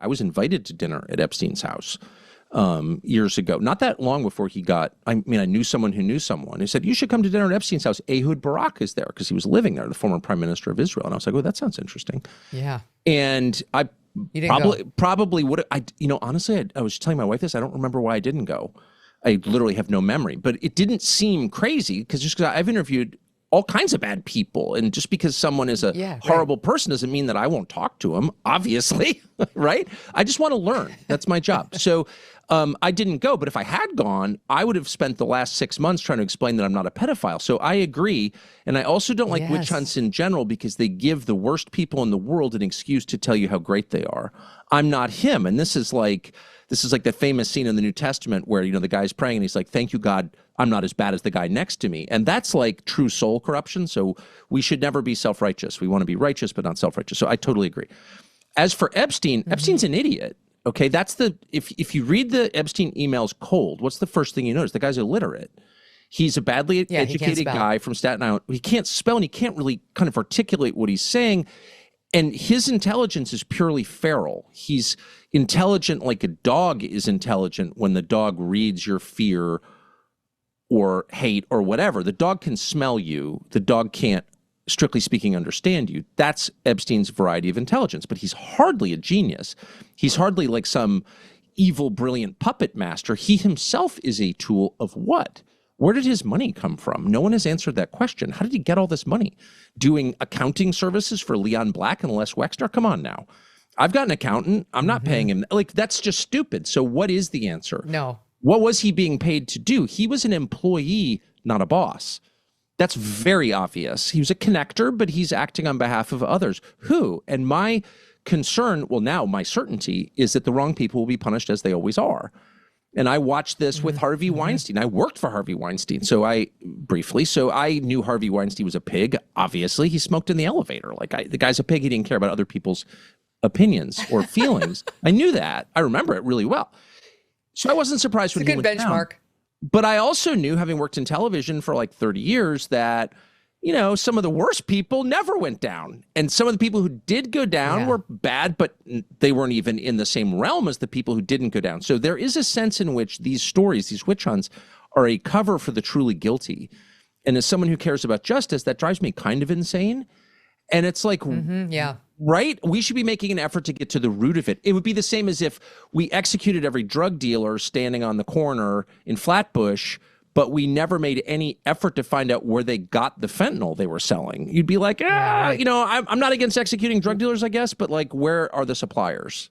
I was invited to dinner at Epstein's house years ago, not that long before he got, I knew someone who knew someone who said, you should come to dinner at Epstein's house. Ehud Barak is there because he was living there, the former prime minister of Israel. And I was like, oh, that sounds interesting. Yeah. And I probably would have, honestly, I was telling my wife this, I don't remember why I didn't go. I literally have no memory, but it didn't seem crazy because I've interviewed all kinds of bad people. And just because someone is a horrible person doesn't mean that I won't talk to him, obviously, right? I just want to learn. That's my job. So I didn't go, but if I had gone, I would have spent the last 6 months trying to explain that I'm not a pedophile. So I agree. And I also don't like witch hunts in general because they give the worst people in the world an excuse to tell you how great they are. I'm not him. And this is like the famous scene in the New Testament where, the guy's praying and he's like, thank you, God, I'm not as bad as the guy next to me. And that's like true soul corruption. So we should never be self-righteous. We want to be righteous, but not self-righteous. So I totally agree. As for Epstein, Epstein's an idiot. Okay, if you read the Epstein emails cold, what's the first thing you notice? The guy's illiterate. He's a badly educated guy from Staten Island. He can't spell and he can't really kind of articulate what he's saying. And his intelligence is purely feral. He's intelligent like a dog is intelligent when the dog reads your fear or hate or whatever. The dog can smell you. The dog can't, strictly speaking, understand you. That's Epstein's variety of intelligence, but he's hardly a genius. He's hardly like some evil, brilliant puppet master. He himself is a tool of what? Where did his money come from? No one has answered that question. How did he get all this money? Doing accounting services for Leon Black and Les Wexner? Come on now. I've got an accountant. I'm not paying him. Like, that's just stupid. So what is the answer? No. What was he being paid to do? He was an employee, not a boss. That's very obvious. He was a connector, but he's acting on behalf of others. Who? And my concern, well, now my certainty is that the wrong people will be punished as they always are. And I watched this with Harvey Weinstein. I worked for Harvey Weinstein. So I knew Harvey Weinstein was a pig. Obviously, he smoked in the elevator. The guy's a pig. He didn't care about other people's opinions or feelings. I knew that. I remember it really well. So I wasn't surprised when he went down. It's a good benchmark. But I also knew, having worked in television for like 30 years, that, some of the worst people never went down. And some of the people who did go down were bad, but they weren't even in the same realm as the people who didn't go down. So there is a sense in which these stories, these witch hunts, are a cover for the truly guilty. And as someone who cares about justice, that drives me kind of insane. And it's like, right? We should be making an effort to get to the root of it. It would be the same as if we executed every drug dealer standing on the corner in Flatbush, but we never made any effort to find out where they got the fentanyl they were selling. You'd be like, I'm not against executing drug dealers, I guess, but like, where are the suppliers?